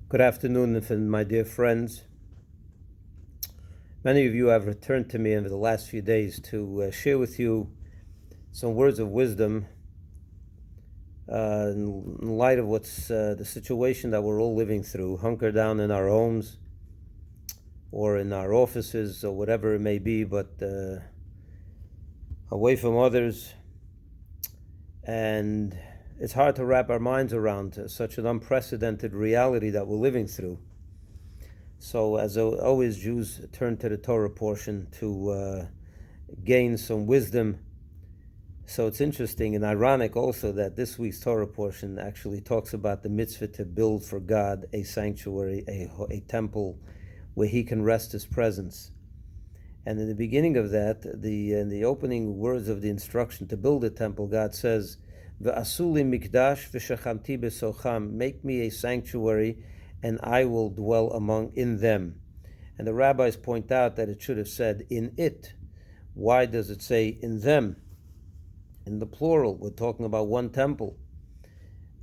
Good afternoon, my dear friends. Many of you have returned to me over the last few days to share with you some words of wisdom in light of what's the situation that we're all living through. Hunker down in our homes or in our offices or whatever it may be, but away from others. And it's hard to wrap our minds around such an unprecedented reality that we're living through. So as always, Jews turn to the Torah portion to gain some wisdom. So it's interesting and ironic also that this week's Torah portion actually talks about the mitzvah to build for God a sanctuary, a temple where He can rest His presence. And in the beginning of that, in the opening words of the instruction to build a temple, God says, "V'asuli mikdash v'shachamti besocham," make me a sanctuary, and I will dwell in them. And the rabbis point out that it should have said in it. Why does it say in them? In the plural, we're talking about one temple.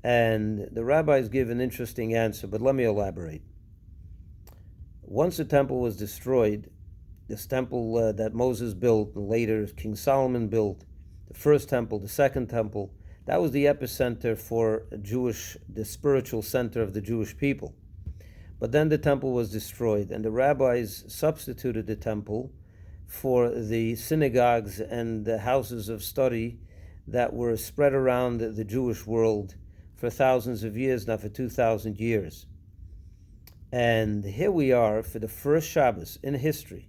And the rabbis give an interesting answer, but let me elaborate. Once the temple was destroyed, this temple that Moses built, and later King Solomon built, the first temple, the second temple, that was the epicenter for the spiritual center of the Jewish people. But then the temple was destroyed, and the rabbis substituted the temple for the synagogues and the houses of study that were spread around the Jewish world for thousands of years, now for 2,000 years. And here we are for the first Shabbos in history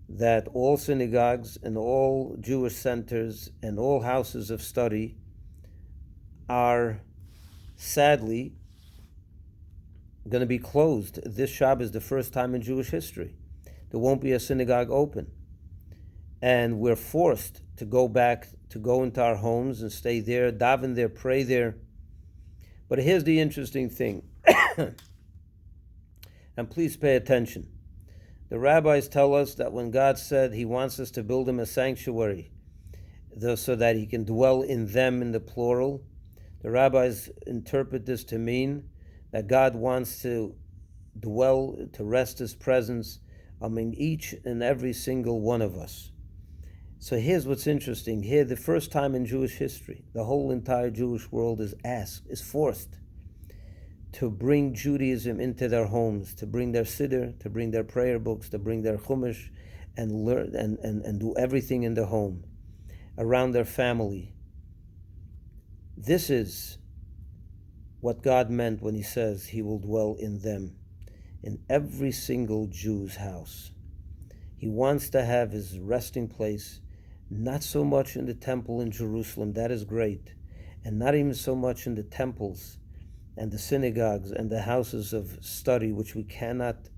that all synagogues and all Jewish centers and all houses of study are sadly going to be closed. This Shabbos, the first time in Jewish history. There won't be a synagogue open. And we're forced to go into our homes and stay there, daven there, pray there. But here's the interesting thing. And please pay attention. The rabbis tell us that when God said He wants us to build Him a sanctuary, so that He can dwell in them in the plural, the rabbis interpret this to mean that God wants to rest His presence among each and every single one of us. So here's what's interesting. Here, the first time in Jewish history, the whole entire Jewish world is forced to bring Judaism into their homes, to bring their siddur, to bring their prayer books, to bring their chumash, and learn and do everything in the home, around their family. This is what God meant when He says He will dwell in them, in every single Jew's house. He wants to have His resting place, not so much in the temple in Jerusalem, that is great, and not even so much in the temples and the synagogues and the houses of study, which we cannot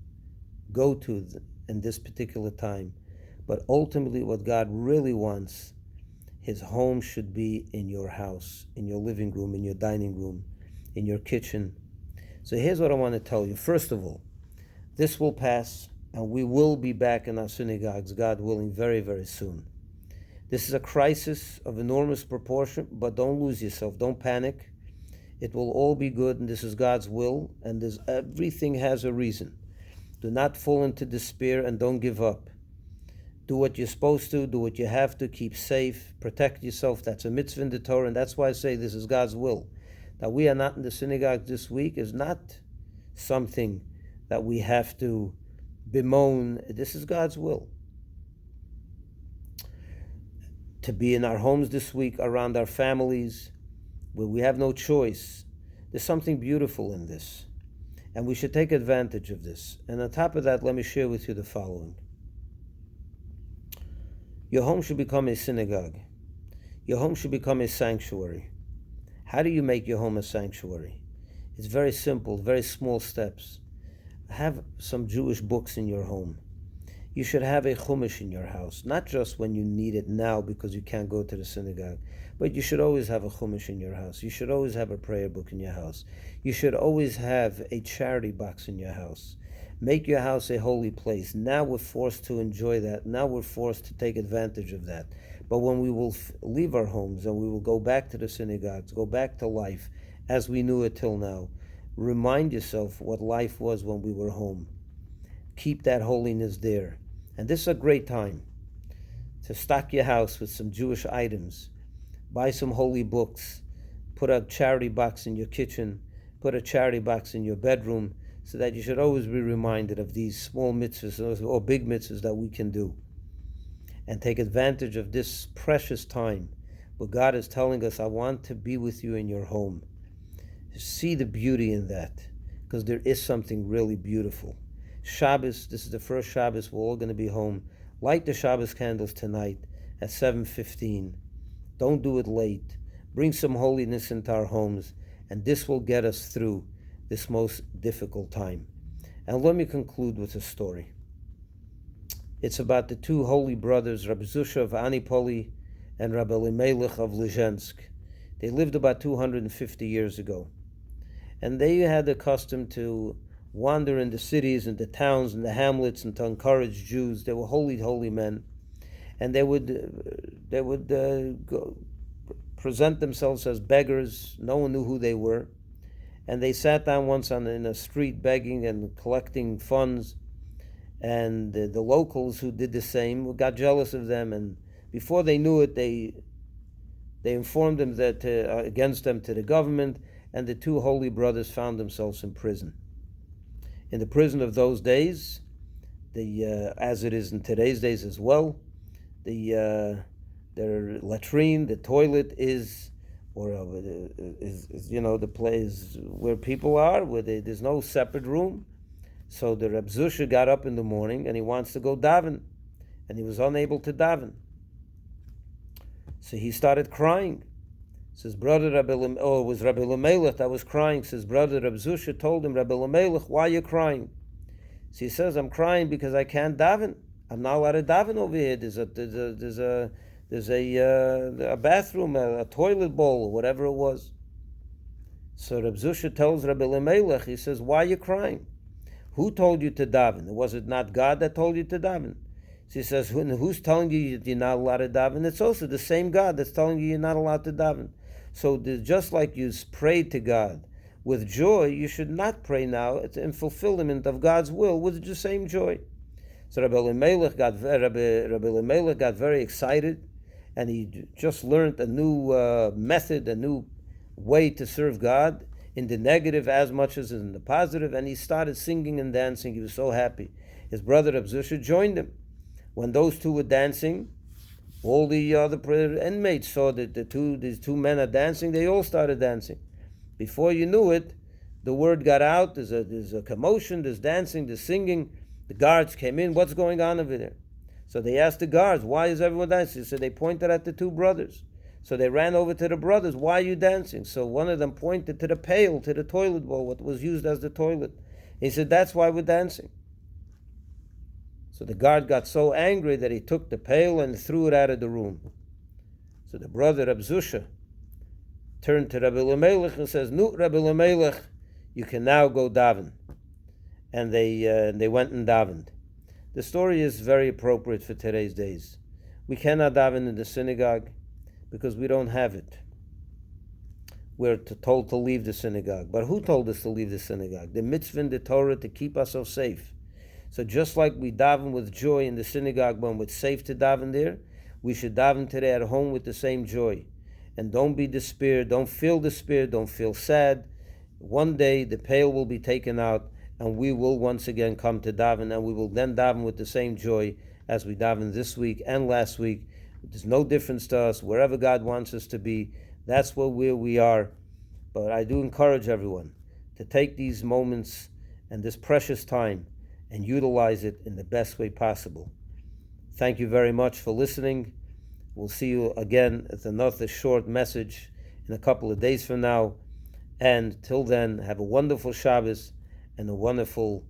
go to in this particular time. But ultimately what God really wants, His home should be in your house, in your living room, in your dining room, in your kitchen. So here's what I want to tell you. First of all, this will pass, and we will be back in our synagogues, God willing, very, very soon. This is a crisis of enormous proportion, but don't lose yourself. Don't panic. It will all be good, and this is God's will, and everything has a reason. Do not fall into despair, and don't give up. Do what you're supposed to, do what you have to, keep safe, protect yourself. That's a mitzvah in the Torah, and that's why I say this is God's will. That we are not in the synagogue this week is not something that we have to bemoan. This is God's will. To be in our homes this week, around our families, where we have no choice. There's something beautiful in this, and we should take advantage of this. And on top of that, let me share with you the following. Your home should become a synagogue. Your home should become a sanctuary. How do you make your home a sanctuary? It's very simple, very small steps. Have some Jewish books in your home. You should have a chumash in your house, not just when you need it now because you can't go to the synagogue, but you should always have a chumash in your house. You should always have a prayer book in your house. You should always have a charity box in your house. Make your house a holy place. Now we're forced to enjoy that. Now we're forced to take advantage of that. But when we will leave our homes and we will go back to the synagogues, go back to life as we knew it till now, Remind yourself what life was when we were home. Keep that holiness there. And this is a great time to stock your house with some Jewish items. Buy some holy books. Put a charity box in your kitchen. Put a charity box in your bedroom, so that you should always be reminded of these small mitzvahs or big mitzvahs that we can do. And take advantage of this precious time where God is telling us, I want to be with you in your home. See the beauty in that, because there is something really beautiful. Shabbos, this is the first Shabbos we're all going to be home. Light the Shabbos candles tonight at 7:15. Don't do it late. Bring some holiness into our homes, and this will get us through this most difficult time. And let me conclude with a story. It's about the two holy brothers, Rabbi Zusha of Anipoli and Rabbi Elimelech of Lizhensk. They lived about 250 years ago. And they had the custom to wander in the cities and the towns and the hamlets and to encourage Jews. They were holy, holy men. And they would go present themselves as beggars. No one knew who they were. And they sat down once in a street begging and collecting funds. And the locals who did the same got jealous of them. And before they knew it, they informed them that against them to the government. And the two holy brothers found themselves in prison. In the prison of those days, as it is in today's days as well, their latrine, the toilet is the place where people are, where there's no separate room. So the Reb Zusha got up in the morning and he wants to go daven, and he was unable to daven. So he started crying. Says brother Rabbi it was Rabbi Elimelech that was crying. Says brother Reb Zusha told him, Rabbi Elimelech, why are you crying? So he says, I'm crying because I can't daven. I'm not allowed to daven over here. There's a bathroom, a toilet bowl, or whatever it was. So Reb Zusha tells Rabbi Elimelech, he says, why are you crying? Who told you to daven? Was it not God that told you to daven? So he says, who's telling you you're not allowed to daven? It's also the same God that's telling you you're not allowed to daven. So just like you prayed to God with joy, you should not pray now in fulfillment of God's will with the same joy. So Rabbi Elimelech got very excited, and he just learned a new method, a new way to serve God in the negative as much as in the positive, and he started singing and dancing. He was so happy. His brother Reb Zusha joined him. When those two were dancing, all the other inmates saw that these two men are dancing. They all started dancing. Before you knew it, the word got out. There's a commotion. There's dancing. There's singing. The guards came in. What's going on over there? So they asked the guards, why is everyone dancing? So they pointed at the two brothers. So they ran over to the brothers. Why are you dancing? So one of them pointed to the pail, to the toilet bowl, what was used as the toilet. He said, that's why we're dancing. So the guard got so angry that he took the pail and threw it out of the room. So the brother Reb Zusha turned to Rabbi Elimelech and says, "No, Rabbi Elimelech, you can now go daven." And they went and davened. The story is very appropriate for today's days. We cannot daven in the synagogue because we don't have it. We're told to leave the synagogue. But who told us to leave the synagogue? The mitzvah in the Torah to keep us so safe. So just like we daven with joy in the synagogue when it's safe to daven there, we should daven today at home with the same joy. And don't be despaired, don't feel despair, don't feel sad. One day the pail will be taken out and we will once again come to daven, and we will then daven with the same joy as we davened this week and last week. There's no difference to us. Wherever God wants us to be, that's where we are. But I do encourage everyone to take these moments and this precious time and utilize it in the best way possible. Thank you very much for listening. We'll see you again with another short message in a couple of days from now. And till then, have a wonderful Shabbos and a wonderful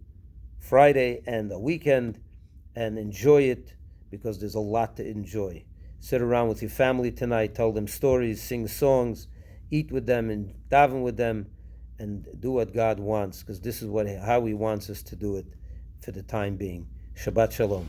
Friday and a weekend, and enjoy it, because there's a lot to enjoy. Sit around with your family tonight, tell them stories, sing songs, eat with them and daven with them, and do what God wants, because this is how He wants us to do it for the time being. Shabbat Shalom.